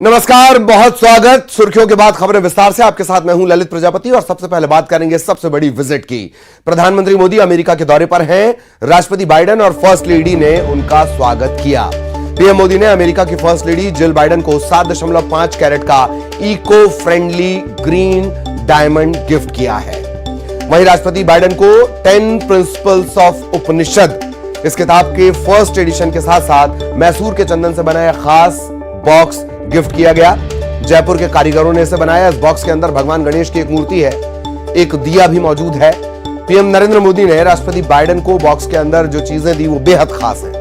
नमस्कार, बहुत स्वागत। सुर्खियों के बाद खबरें विस्तार से। आपके साथ मैं हूं ललित प्रजापति और सबसे पहले बात करेंगे सबसे बड़ी विजिट की। प्रधानमंत्री मोदी अमेरिका के दौरे पर हैं। राष्ट्रपति बाइडेन और फर्स्ट लेडी ने उनका स्वागत किया। पीएम मोदी ने अमेरिका की फर्स्ट लेडी जिल बाइडेन को 7.5 कैरेट का eco friendly green diamond gift किया है। वहीं राष्ट्रपति बाइडेन को 10 प्रिंसिपल्स ऑफ उपनिषद इस किताब के फर्स्ट एडिशन के साथ साथ मैसूर के चंदन से बनाया खास बॉक्स गिफ्ट किया गया। जयपुर के कारीगरों ने इसे बनाया। इस बॉक्स के अंदर भगवान गणेश की एक मूर्ति है, एक दिया भी मौजूद है। पीएम नरेंद्र मोदी ने राष्ट्रपति बाइडेन को बॉक्स के अंदर जो चीजें दी वो बेहद खास है।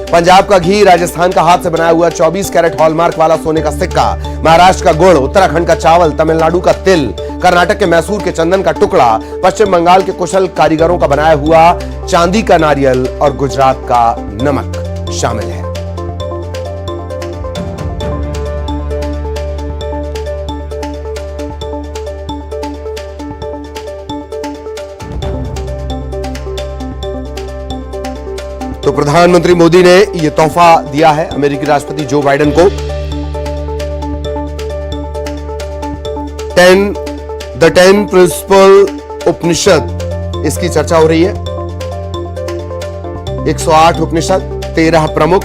पंजाब का घी, राजस्थान का हाथ से बनाया हुआ 24 कैरेट हॉलमार्क वाला सोने का सिक्का, महाराष्ट्र का गुड़, उत्तराखंड का चावल, तमिलनाडु का तिल, कर्नाटक के मैसूर के चंदन का टुकड़ा, पश्चिम बंगाल के कुशल कारीगरों का बनाया हुआ चांदी का नारियल और गुजरात का नमक शामिल है। तो प्रधानमंत्री मोदी ने यह तोहफा दिया है अमेरिकी राष्ट्रपति जो बाइडेन को। 10 प्रिंसिपल उपनिषद, इसकी चर्चा हो रही है। 108 उपनिषद, 13 प्रमुख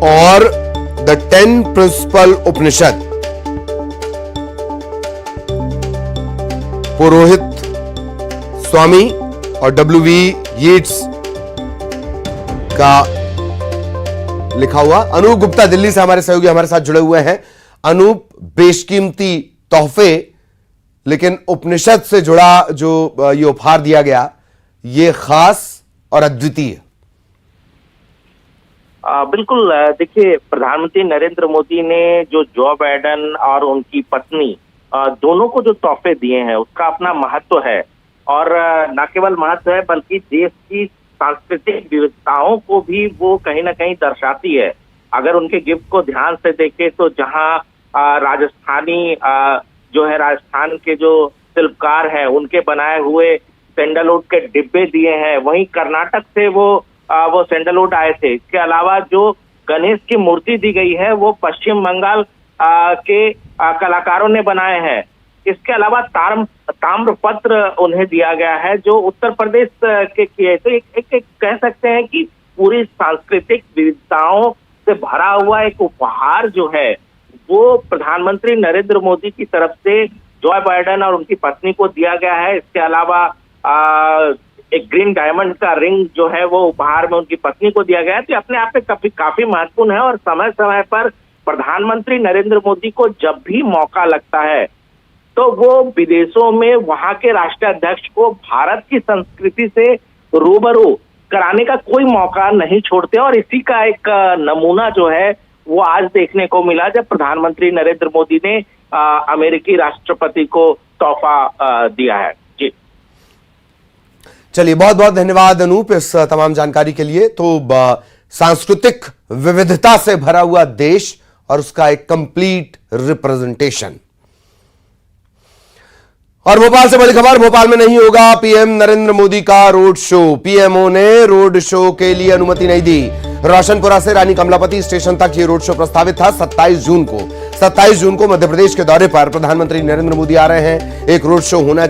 और द 10 प्रिंसिपल उपनिषद पुरोहित स्वामी और W.V. येट्स का लिखा हुआ। अनूप गुप्ता दिल्ली से हमारे सहयोगी हमारे साथ जुड़े हुए हैं। अनूप, बेशकीमती तोहफे, लेकिन उपनिषद से जुड़ा जो ये उपहार दिया गया ये खास और अद्वितीय। बिल्कुल। देखिए, प्रधानमंत्री नरेंद्र मोदी ने जो बाइडेन और उनकी पत्नी दोनों को जो तोहफे दिए हैं उसका अपना महत्व है। और न केवल महत्व है बल्कि देश की सांस्कृतिक विविधताओं को भी वो कहीं ना कहीं दर्शाती है। अगर उनके गिफ्ट को ध्यान से देखें तो जहां राजस्थानी जो है राजस्थान के जो शिल्पकार हैं उनके बनाए हुए सैंडलवुड के डिब्बे दिए हैं, वहीं कर्नाटक से वो सैंडलवुड आए थे। इसके अलावा जो गणेश की मूर्ति दी गई है वो पश्चिम बंगाल के कलाकारों ने बनाए हैं। इसके अलावा ताम्रपत्र उन्हें दिया गया है जो उत्तर प्रदेश के किए। तो एक कह सकते हैं कि पूरी सांस्कृतिक विविधताओं से भरा हुआ एक उपहार जो है वो प्रधानमंत्री नरेंद्र मोदी की तरफ से जो बाइडेन और उनकी पत्नी को दिया गया है। इसके अलावा एक ग्रीन डायमंड का रिंग जो है वो उपहार में उनकी पत्नी को दिया गया है। तो अपने आप में काफी महत्वपूर्ण है। और समय समय पर प्रधानमंत्री नरेंद्र मोदी को जब भी मौका लगता है तो वो विदेशों में वहां के राष्ट्राध्यक्ष को भारत की संस्कृति से रूबरू कराने का कोई मौका नहीं छोड़ते। और इसी का एक नमूना जो है वो आज देखने को मिला जब प्रधानमंत्री नरेंद्र मोदी ने अमेरिकी राष्ट्रपति को तोहफा दिया है। जी चलिए, बहुत बहुत धन्यवाद अनूप इस तमाम जानकारी के लिए। तो सांस्कृतिक विविधता से भरा हुआ देश और उसका एक कंप्लीट रिप्रेजेंटेशन। और भोपाल से बड़ी खबर, भोपाल में नहीं होगा पीएम नरेंद्र मोदी का रोड शो। पीएमओ ने रोड शो के लिए अनुमति नहीं दी। रोशनपुरा से रानी कमलापति स्टेशन तक ये रोड शो प्रस्तावित था 27 जून को। 27 जून को मध्य प्रदेश के दौरे पर प्रधानमंत्री नरेंद्र मोदी आ रहे हैं। एक रोड शो होना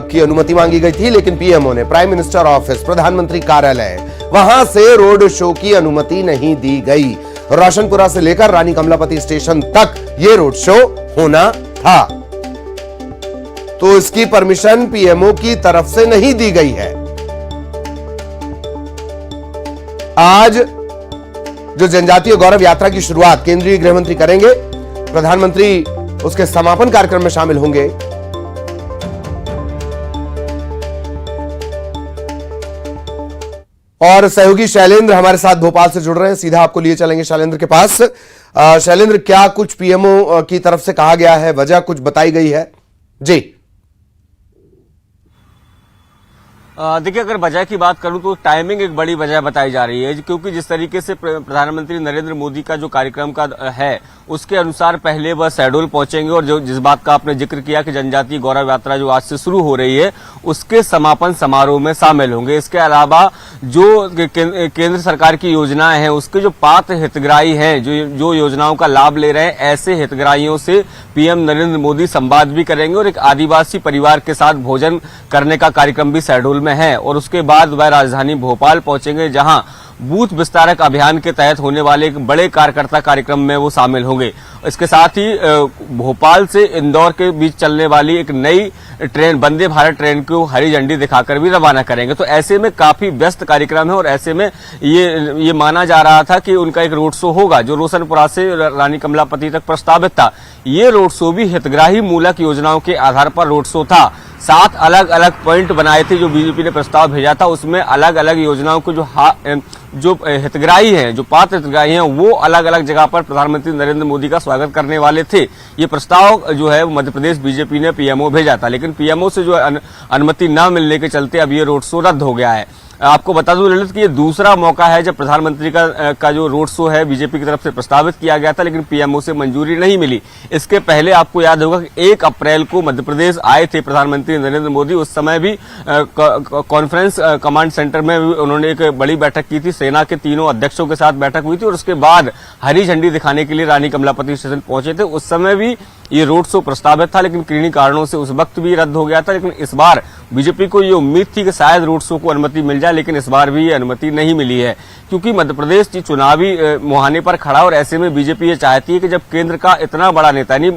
की अनुमति मांगी गई थी, लेकिन पीएमओ ने प्राइम मिनिस्टर ऑफिस, प्रधानमंत्री कार्यालय, वहां से रोड शो की अनुमति नहीं दी गई। रोशनपुरा से लेकर रानी कमलापति स्टेशन तक ये रोड शो होना था, तो इसकी परमिशन पीएमओ की तरफ से नहीं दी गई है। आज जो जनजातीय गौरव यात्रा की शुरुआत केंद्रीय गृह मंत्री करेंगे, प्रधानमंत्री उसके समापन कार्यक्रम में शामिल होंगे। और सहयोगी शैलेंद्र हमारे साथ भोपाल से जुड़ रहे हैं, सीधा आपको लिए चलेंगे शैलेंद्र के पास। शैलेंद्र, क्या कुछ पीएमओ की तरफ से कहा गया है, वजह कुछ बताई गई है? जी देखिए, अगर वजह की बात करूं तो टाइमिंग एक बड़ी वजह बताई जा रही है, क्योंकि जिस तरीके से प्रधानमंत्री नरेंद्र मोदी का जो कार्यक्रम का है उसके अनुसार पहले वह शहडोल पहुंचेंगे और जो जिस बात का आपने जिक्र किया कि जनजातीय गौरव यात्रा जो आज से शुरू हो रही है उसके समापन समारोह में शामिल होंगे। इसके अलावा जो केंद्र सरकार की योजनाएं हैं उसके जो पात्र हितग्राही हैं, जो योजनाओं का लाभ ले रहे हैं, ऐसे हितग्राहियों से पीएम नरेंद्र मोदी संवाद भी करेंगे और एक आदिवासी परिवार के साथ भोजन करने का कार्यक्रम भी शहडोल में है। और उसके बाद वह राजधानी भोपाल पहुंचेंगे, जहां बूथ विस्तारक अभियान के तहत होने वाले एक बड़े कार्यकर्ता कार्यक्रम में वो शामिल होंगे। इसके साथ ही भोपाल से इंदौर के बीच चलने वाली एक नई ट्रेन, वंदे भारत ट्रेन को हरी झंडी दिखाकर भी रवाना करेंगे। तो ऐसे में काफी व्यस्त कार्यक्रम है और ऐसे में ये माना जा रहा था कि उनका एक रोड शो होगा जो रोशनपुरा से रानी कमलापति तक प्रस्तावित था। ये रोड शो भी हितग्राही मूलक योजनाओं के आधार पर रोड शो था। 7 अलग अलग पॉइंट बनाए थे जो बीजेपी ने प्रस्ताव भेजा था, उसमें अलग अलग योजनाओं को जो हितग्राही हैं, जो पात्र हितग्राही हैं, वो अलग अलग जगह पर प्रधानमंत्री नरेंद्र मोदी का स्वागत करने वाले थे। ये प्रस्ताव जो है मध्य प्रदेश बीजेपी ने पीएमओ भेजा था, लेकिन पीएमओ से जो अनुमति न मिलने के चलते अब ये रोड शो रद्द हो गया है। आपको बता दूं ललित कि ये दूसरा मौका है जब प्रधानमंत्री का जो रोड शो है बीजेपी की तरफ से प्रस्तावित किया गया था, लेकिन पीएमओ से मंजूरी नहीं मिली। इसके पहले आपको याद होगा कि 1 अप्रैल को मध्य प्रदेश आए थे प्रधानमंत्री नरेंद्र मोदी। उस समय भी कॉन्फ्रेंस कमांड सेंटर में उन्होंने एक बड़ी बैठक की थी, सेना के तीनों अध्यक्षों के साथ बैठक हुई थी और उसके बाद हरी झंडी दिखाने के लिए रानी कमलापति स्टेशन पहुंचे थे। उस समय भी ये रोड शो प्रस्तावित था, लेकिन किन्हीं कारणों से उस वक्त भी रद्द हो गया था। लेकिन इस बार बीजेपी को ये उम्मीद थी कि शायद रोड शो को अनुमति मिल जाए, लेकिन इस बार भी ये अनुमति नहीं मिली है, क्योंकि मध्य प्रदेश चुनावी मुहाने पर खड़ा और ऐसे में बीजेपी ये चाहती है कि जब केंद्र का इतना बड़ा नेता, नहीं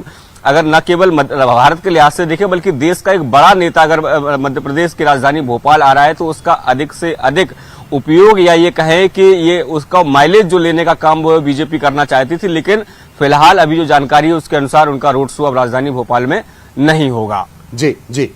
अगर न केवल भारत के लिहाज से देखे बल्कि देश का एक बड़ा नेता अगर मध्य प्रदेश की राजधानी भोपाल आ रहा है, तो उसका अधिक से अधिक उपयोग या ये कहें कि ये उसका माइलेज जो लेने का काम वो बीजेपी करना चाहती थी। लेकिन फिलहाल अभी जो जानकारी है उसके अनुसार उनका रोड शो अब राजधानी भोपाल में नहीं होगा। जी जी,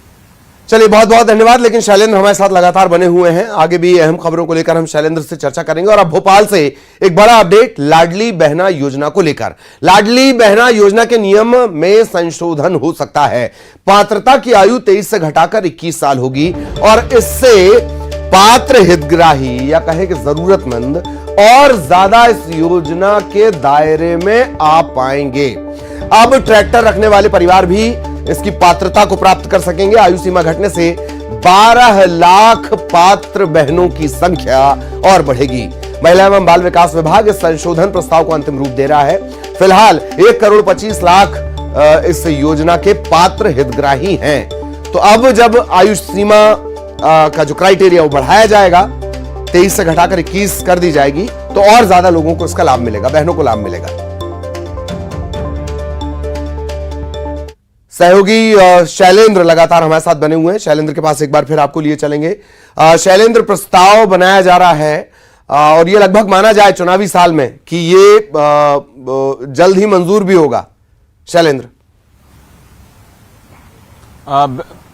चलिए बहुत बहुत धन्यवाद। लेकिन शैलेंद्र हमारे साथ लगातार बने हुए हैं, आगे भी अहम खबरों को लेकर हम शैलेंद्र से चर्चा करेंगे। और अब भोपाल से एक बड़ा अपडेट लाडली बहना योजना को लेकर। लाडली बहना योजना के नियम में संशोधन हो सकता है। पात्रता की आयु 23 से घटाकर 21 साल होगी और इससे पात्र हितग्राही या कहे कि जरूरतमंद और ज्यादा इस योजना के दायरे में आ पाएंगे। अब ट्रैक्टर रखने वाले परिवार भी इसकी पात्रता को प्राप्त कर सकेंगे। आयु सीमा घटने से 12 लाख पात्र बहनों की संख्या और बढ़ेगी। महिला एवं बाल विकास विभाग इस संशोधन प्रस्ताव को अंतिम रूप दे रहा है। फिलहाल 1 करोड़ 25 लाख इस योजना के पात्र हितग्राही हैं। तो अब जब आयु सीमा का जो क्राइटेरिया वो बढ़ाया जाएगा, 23 से घटाकर 21 कर दी जाएगी, तो और ज्यादा लोगों को इसका लाभ मिलेगा, बहनों को लाभ मिलेगा। सहयोगी शैलेंद्र लगातार हमारे साथ बने हुए हैं। शैलेंद्र के पास एक बार फिर आपको लिए चलेंगे। शैलेंद्र, प्रस्ताव बनाया जा रहा है और ये लगभग माना जाए चुनावी साल में कि ये जल्द ही मंजूर भी होगा। शैलेंद्र,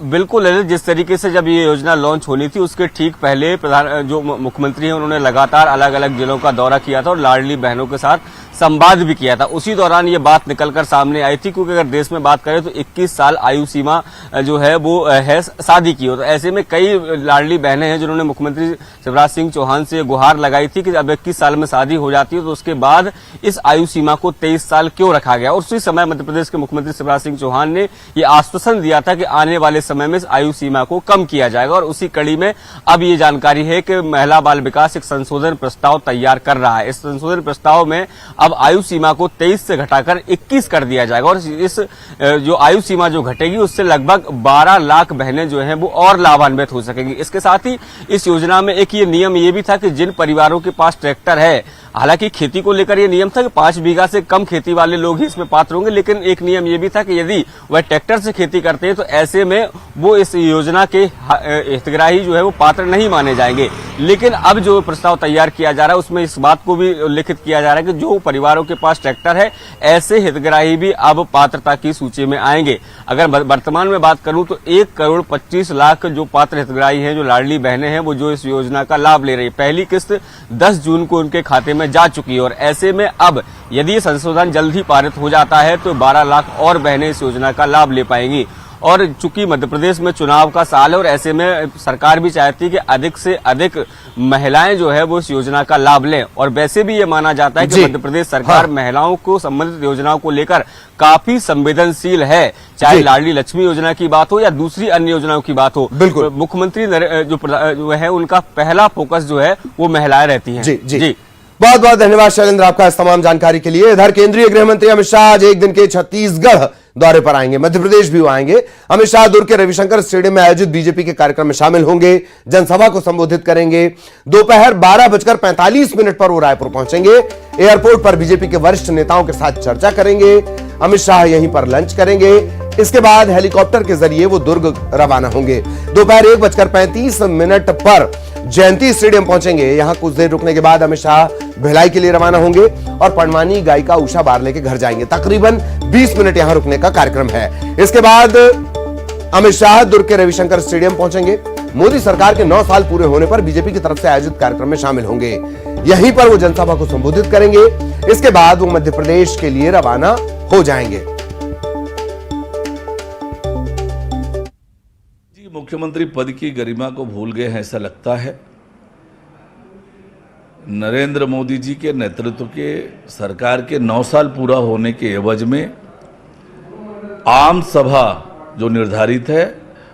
बिल्कुल ललित, जिस तरीके से जब ये योजना लॉन्च होनी थी उसके ठीक पहले जो मुख्यमंत्री हैं उन्होंने लगातार अलग अलग जिलों का दौरा किया था और लाडली बहनों के साथ संवाद भी किया था। उसी दौरान ये बात निकलकर सामने आई थी, क्योंकि अगर देश में बात करें तो 21 साल आयु सीमा जो है वो है शादी की। तो ऐसे में कई लाडली बहनें हैं जिन्होंने मुख्यमंत्री शिवराज सिंह चौहान से गुहार लगाई थी कि अब 21 साल में शादी हो जाती है तो उसके बाद इस आयु सीमा को 23 साल क्यों रखा गया। और उसी समय मध्य प्रदेश के मुख्यमंत्री शिवराज सिंह चौहान ने ये आश्वासन दिया था कि आने वाले समय में इस आयु सीमा को कम किया जाएगा। और उसी कड़ी में अब ये जानकारी है कि महिला बाल विकास एक संशोधन प्रस्ताव तैयार कर रहा है। इस संशोधन प्रस्ताव में अब आयु सीमा को 23 से घटाकर 21 कर दिया जाएगा और इस जो आयु सीमा जो घटेगी उससे लगभग 12 लाख बहनें जो हैं वो और लाभान्वित हो सकेंगी। इसके साथ ही इस योजना में एक ये नियम ये भी था कि जिन परिवारों के पास ट्रैक्टर है, हालांकि खेती को लेकर यह नियम था कि 5 बीघा से कम खेती वाले लोग ही इसमें पात्र होंगे, लेकिन एक नियम यह भी था कि यदि वह ट्रैक्टर से खेती करते हैं तो ऐसे में वो इस योजना के हितग्राही जो है वो पात्र नहीं माने जाएंगे। लेकिन अब जो प्रस्ताव तैयार किया जा रहा है उसमें इस बात को भी उल्लेखित किया जा रहा है कि जो परिवारों के पास ट्रैक्टर है ऐसे हितग्राही भी अब पात्रता की सूची में आएंगे। अगर वर्तमान में बात करूं तो 1 करोड़ 25 लाख जो पात्र हितग्राही हैं, जो लाडली बहनें हैं, वो जो इस योजना का लाभ ले रही है। पहली किस्त 10 जून को उनके खाते में जा चुकी है और ऐसे में अब यदि संशोधन जल्द ही पारित हो जाता है तो 12 लाख और बहनें इस योजना का लाभ ले पाएंगी। और चूंकि मध्य प्रदेश में चुनाव का साल है और ऐसे में सरकार भी चाहती है कि अधिक से अधिक महिलाएं जो है वो इस योजना का लाभ लें। और वैसे भी ये माना जाता है कि मध्य प्रदेश सरकार महिलाओं को संबंधित योजनाओं को लेकर काफी संवेदनशील है, चाहे लाडली लक्ष्मी योजना की बात हो या दूसरी अन्य योजनाओं की बात हो। बिल्कुल मुख्यमंत्री जो है उनका पहला फोकस जो है वो महिलाएं रहती हैं। जी। बहुत बहुत धन्यवाद शैलेंद्र आपका इस तमाम जानकारी के लिए। इधर केंद्रीय गृह मंत्री अमित शाह आज एक दिन के छत्तीसगढ़ दौरे पर आएंगे, मध्य प्रदेश भी आएंगे। अमित शाह दुर्ग के रविशंकर स्टेडियम में आयोजित बीजेपी के कार्यक्रम में शामिल होंगे, जनसभा को संबोधित करेंगे। दोपहर 12:45 पर वो रायपुर पहुंचेंगे। एयरपोर्ट पर बीजेपी के वरिष्ठ नेताओं के साथ चर्चा करेंगे। अमित शाह यहीं पर लंच करेंगे। इसके बाद हेलीकॉप्टर के जरिए वो दुर्ग रवाना होंगे। दोपहर 1:35 पर जयंती स्टेडियम पहुंचेंगे। यहां कुछ देर रुकने के बाद अमित शाह भिलाई के लिए रवाना होंगे और पंडवानी गायिका उषा बारले के घर जाएंगे। तकरीबन 20 मिनट यहां रुकने का कार्यक्रम है। इसके बाद अमित शाह दुर्ग के रविशंकर स्टेडियम पहुंचेंगे। मोदी सरकार के 9 साल पूरे होने पर बीजेपी की तरफ से आयोजित कार्यक्रम में शामिल होंगे। यहीं पर वो जनसभा को संबोधित करेंगे। इसके बाद वो मध्य प्रदेश के लिए रवाना हो जाएंगे। मुख्यमंत्री पद की गरिमा को भूल गए हैं ऐसा लगता है। नरेंद्र मोदी जी के नेतृत्व के सरकार के 9 साल पूरा होने के एवज में आम सभा जो निर्धारित है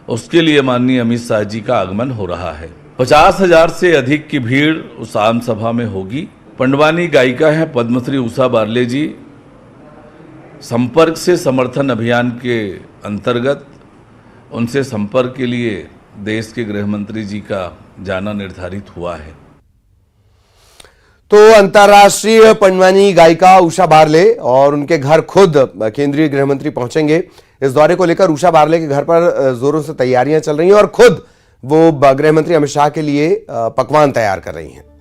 उसके लिए माननीय अमित शाह जी का आगमन हो रहा है। 50,000 से अधिक की भीड़ उस आम सभा में होगी। पंडवानी गायिका हैं पद्मश्री उषा बारले जी। संपर्क से समर्थन अभियान के अंतर्गत उनसे संपर्क के लिए देश के गृह मंत्री जी का जाना निर्धारित हुआ है। तो अंतर्राष्ट्रीय पंडवानी गायिका उषा बारले और उनके घर खुद केंद्रीय गृह मंत्री पहुंचेंगे। इस दौरे को लेकर उषा बारले के घर पर जोरों से तैयारियां चल रही हैं और खुद वो गृह मंत्री अमित शाह के लिए पकवान तैयार कर रही हैं।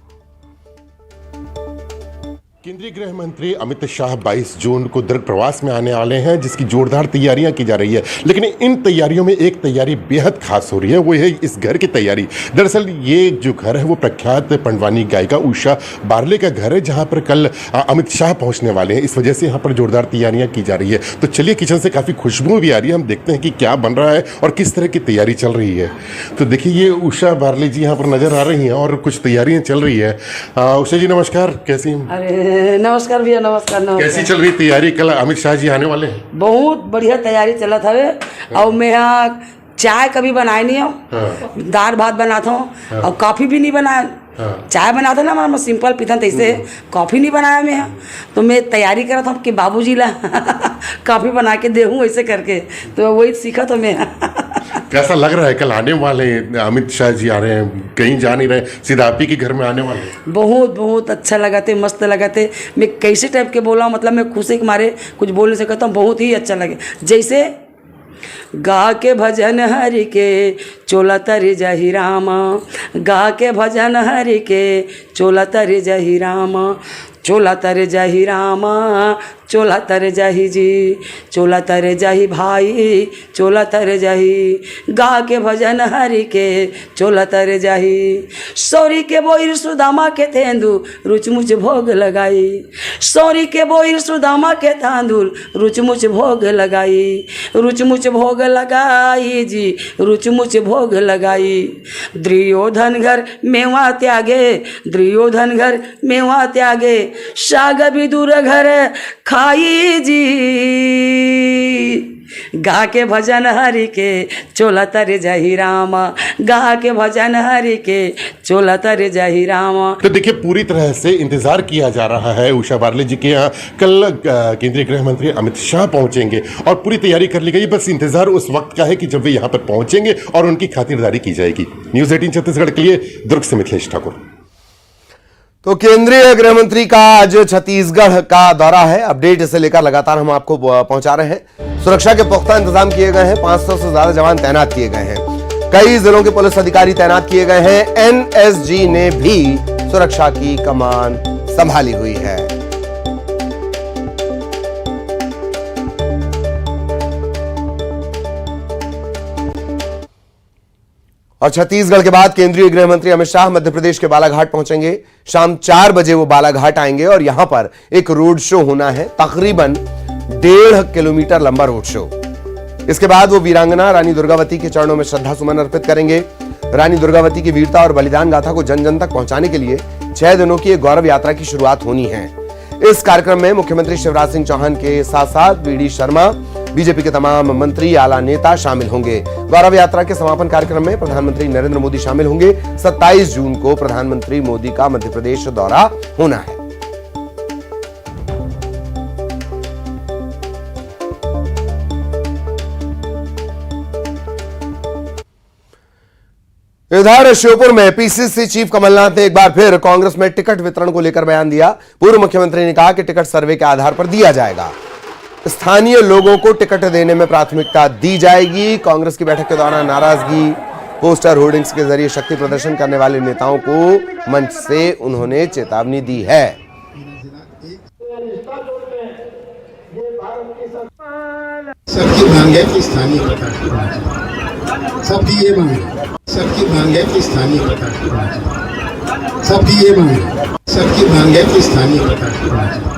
केंद्रीय गृह मंत्री अमित शाह 22 जून को दुर्ग प्रवास में आने वाले हैं, जिसकी जोरदार तैयारियां की जा रही है। लेकिन इन तैयारियों में एक तैयारी बेहद खास हो रही है, वो है इस घर की तैयारी। दरअसल ये जो घर है वो प्रख्यात पंडवानी गायिका उषा बारले का घर है, जहां पर कल अमित शाह पहुंचने वाले हैं। इस वजह से यहाँ पर जोरदार तैयारियां की जा रही है। तो चलिए, किचन से काफ़ी खुशबू भी आ रही है, हम देखते हैं कि क्या बन रहा है और किस तरह की तैयारी चल रही है। तो देखिए, ये उषा बारले जी यहाँ पर नजर आ रही हैं और कुछ तैयारियां चल रही है। उषा जी नमस्कार, कैसी हैं? नमस्कार भैया, नमस्कार। कैसी चल रही तैयारी? कल अमित शाह जी आने वाले हैं। बहुत बढ़िया तैयारी चलत हवे। और मैं यहाँ चाय कभी बनाई नहीं हूँ, दाल भात बनाता हूँ और कॉफी भी नहीं बनाया। चाय बनाता ना मैं सिंपल पीता, तैसे कॉफी नहीं बनाया मैं। तो मैं तैयारी कर रहा था कि बाबूजी ला कॉफी बना के देहूँ ऐसे करके, तो वही सीखा तो मैं। कैसा लग रहा है? कल आने वाले अमित शाह जी आ रहे हैं, कहीं जा नहीं रहे, सीधा आप ही के घर में आने वाले। बहुत बहुत अच्छा लगा थे, मस्त लगा थे। मैं कैसे टाइप के बोला, मतलब मैं खुशी के मारे कुछ बोल नहीं सकता हूँ। बहुत ही अच्छा लगे। जैसे गा के भजन हरि के चोला तरि जहि रामा, गा के भजन हरि के चोला तरि जहि रामा, चोला तर जाही रामा, चोला तर जाही जी, चोला तर जाही भाई, चोला तर जाही, गा के भजन हरि के चोला तर जाही। सौरी के बोइर सुदामा के तेंदु रुचमुच भोग लगाई, सौरी के बोइर सुदामा के तांदुल रुचमुच भोग लगाई, रुचमुच भोग लगाई जी, रुचमुच भोग लगाई। दुर्योधन घर मेवा त्यागे, दुर्योधन घर मेवा त्यागे, साग विदुर घर खाई जी, गा के भजन हरि के चोला तर जहि रामा, गा के भजन हरि के चोला तर जहि रामा। तो देखिए, पूरी तरह से इंतजार किया जा रहा है उषा बारले जी के यहाँ कल केंद्रीय गृह मंत्री अमित शाह पहुंचेंगे और पूरी तैयारी कर ली गई। बस इंतजार उस वक्त का है कि जब वे यहाँ पर पहुंचेंगे और उनकी खातिरदारी की जाएगी। न्यूज़ 18 छत्तीसगढ़ के लिए दुर्ग से मिथिलेश ठाकुर। तो केंद्रीय गृह मंत्री का आज छत्तीसगढ़ का दौरा है। अपडेट इसे लेकर लगातार हम आपको पहुंचा रहे हैं। सुरक्षा के पुख्ता इंतजाम किए गए हैं। 500 से ज्यादा जवान तैनात किए गए हैं। कई जिलों के पुलिस अधिकारी तैनात किए गए हैं। एनएसजी ने भी सुरक्षा की कमान संभाली हुई है। और छत्तीसगढ़ के बाद केंद्रीय गृह मंत्री अमित शाह मध्य प्रदेश के बालाघाट पहुंचेंगे। शाम 4 बजे वो बालाघाट आएंगे और यहां पर एक रोड शो होना है, तकरीबन 1.5 किलोमीटर लंबा रोड शो। इसके बाद वो वीरांगना रानी दुर्गावती के चरणों में श्रद्धा सुमन अर्पित करेंगे। रानी दुर्गावती की वीरता और बलिदान गाथा को जन जन तक पहुंचाने के लिए 6 दिनों की एक गौरव यात्रा की शुरुआत होनी है। इस कार्यक्रम में मुख्यमंत्री शिवराज सिंह चौहान के साथ साथ बीडी शर्मा, बीजेपी के तमाम मंत्री, आला नेता शामिल होंगे। गौरव यात्रा के समापन कार्यक्रम में प्रधानमंत्री नरेंद्र मोदी शामिल होंगे। 27 जून को प्रधानमंत्री मोदी का मध्य प्रदेश दौरा होना है। इधर श्योपुर में पीसीसी चीफ कमलनाथ ने एक बार फिर कांग्रेस में टिकट वितरण को लेकर बयान दिया। पूर्व मुख्यमंत्री ने कहा कि टिकट सर्वे के आधार पर दिया जाएगा, स्थानीय लोगों को टिकट देने में प्राथमिकता दी जाएगी। कांग्रेस की बैठक के दौरान नाराजगी, पोस्टर होर्डिंग्स के जरिए शक्ति प्रदर्शन करने वाले नेताओं को मंच से उन्होंने चेतावनी दी है। सबकी मांग है कि स्थानीय प्रकाश होना चाहिए, सबकी ये मांग है, सबकी मांग है कि स्थानीय प्रकाश होना चाहिए, सबकी ये मांग है, सबकी मांग है कि स्थानीय प्रकाश होना चाहिए।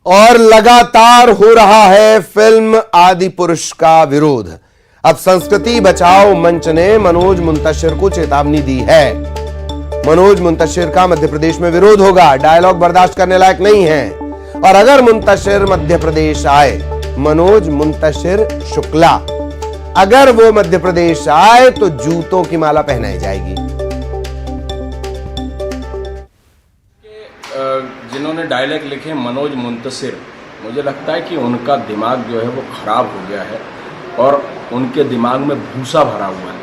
और लगातार हो रहा है फिल्म आदि पुरुष का विरोध। अब संस्कृति बचाओ मंच ने मनोज मुंतशिर को चेतावनी दी है। मनोज मुंतशिर का मध्य प्रदेश में विरोध होगा, डायलॉग बर्दाश्त करने लायक नहीं है। और अगर मुंतशिर मध्य प्रदेश आए, मनोज मुंतशिर शुक्ला अगर वो मध्य प्रदेश आए तो जूतों की माला पहनाई जाएगी। जिन्होंने डायलॉग लिखे मनोज मुंतशिर, मुझे लगता है कि उनका दिमाग जो है वो खराब हो गया है और उनके दिमाग में भूसा भरा हुआ है।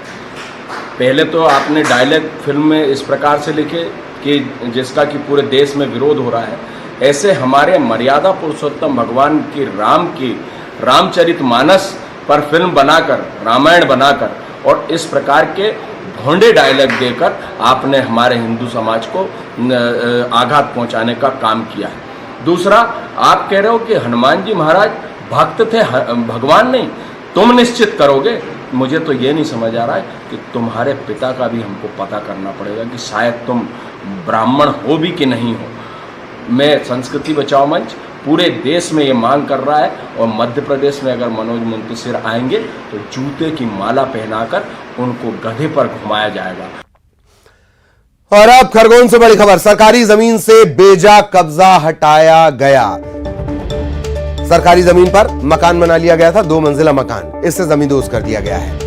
पहले तो आपने डायलॉग फिल्म में इस प्रकार से लिखे कि जिसका कि पूरे देश में विरोध हो रहा है। ऐसे हमारे मर्यादा पुरुषोत्तम भगवान की रामचरितमानस पर फिल्म बनाकर, रामायण बनाकर और इस प्रकार के भोंडे डायलॉग देकर आपने हमारे हिंदू समाज को आघात पहुंचाने का काम किया है। दूसरा, आप कह रहे हो कि हनुमान जी महाराज भक्त थे, भगवान नहीं, तुम निश्चित करोगे। मुझे तो ये नहीं समझ आ रहा है कि तुम्हारे पिता का भी हमको पता करना पड़ेगा कि शायद तुम ब्राह्मण हो भी कि नहीं हो। मैं संस्कृति बचाओ मंच पूरे देश में ये मांग कर रहा है और मध्य प्रदेश में अगर मनोज मुंतशिर आएंगे तो जूते की माला पहनाकर उनको गधे पर घुमाया जाएगा। और अब खरगोन से बड़ी खबर, सरकारी जमीन से बेजा कब्जा हटाया गया। सरकारी जमीन पर मकान बना लिया गया था, 2 मंजिला मकान, इससे जमींदोज कर दिया गया है।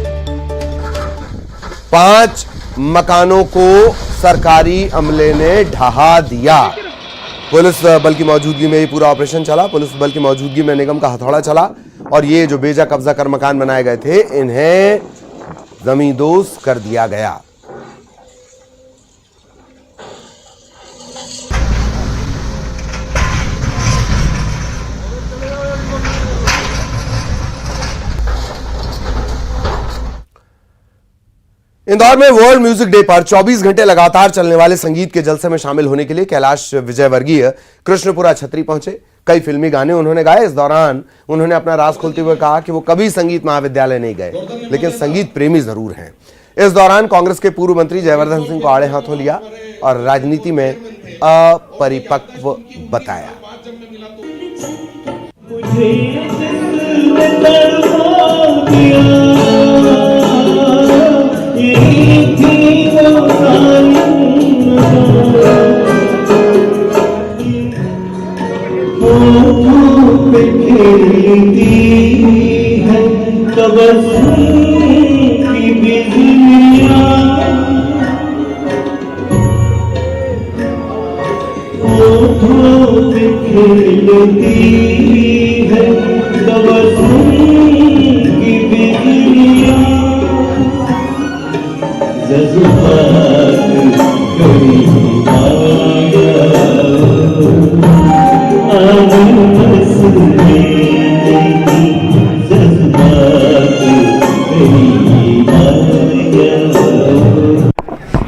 5 मकानों को सरकारी अमले ने ढहा दिया। पुलिस बल की मौजूदगी में ये पूरा ऑपरेशन चला। पुलिस बल की मौजूदगी में निगम का हथौड़ा चला और ये जो बेजा कब्जा कर मकान बनाए गए थे, इन्हें जमींदोज कर दिया गया। इंदौर में वर्ल्ड म्यूजिक डे पर 24 घंटे लगातार चलने वाले संगीत के जलसे में शामिल होने के लिए कैलाश विजयवर्गीय कृष्णपुरा छतरी पहुंचे। कई फिल्मी गाने उन्होंने गाए। इस दौरान उन्होंने अपना राज खोलते हुए कहा कि वो कभी संगीत महाविद्यालय नहीं गए, लेकिन संगीत प्रेमी जरूर हैं। इस दौरान कांग्रेस के पूर्व मंत्री जयवर्धन सिंह को आड़े हाथों लिया और राजनीति में अपरिपक्व बताया।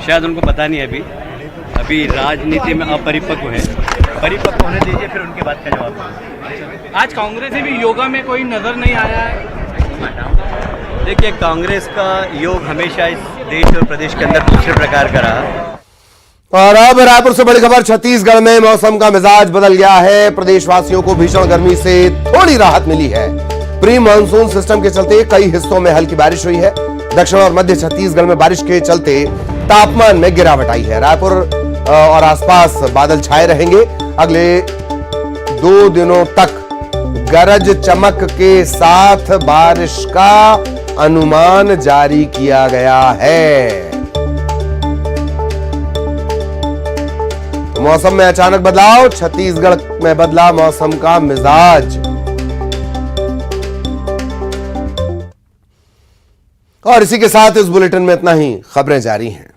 शायद उनको पता नहीं है अभी राजनीति में अपरिपक्व है। परिपक्व होने दीजिए, फिर उनके बाद का जवाब। आज कांग्रेस में भी योगा में कोई नजर नहीं आया है। देखिए, कांग्रेस का योग हमेशा इस देश और प्रदेश के अंदर दूसरे प्रकार का रहा। और अब रायपुर से बड़ी खबर, छत्तीसगढ़ में मौसम का मिजाज बदल गया है। प्रदेशवासियों को भीषण गर्मी से थोड़ी राहत मिली है। प्री मानसून सिस्टम के चलते कई हिस्सों में हल्की बारिश हुई है। दक्षिण और मध्य छत्तीसगढ़ में बारिश के चलते तापमान में गिरावट आई है। रायपुर और आसपास बादल छाए रहेंगे। अगले 2 दिनों तक गरज चमक के साथ बारिश का अनुमान जारी किया गया है। मौसम में अचानक बदलाव, छत्तीसगढ़ में बदला मौसम का मिजाज। और इसी के साथ इस बुलेटिन में इतना ही। खबरें जारी हैं।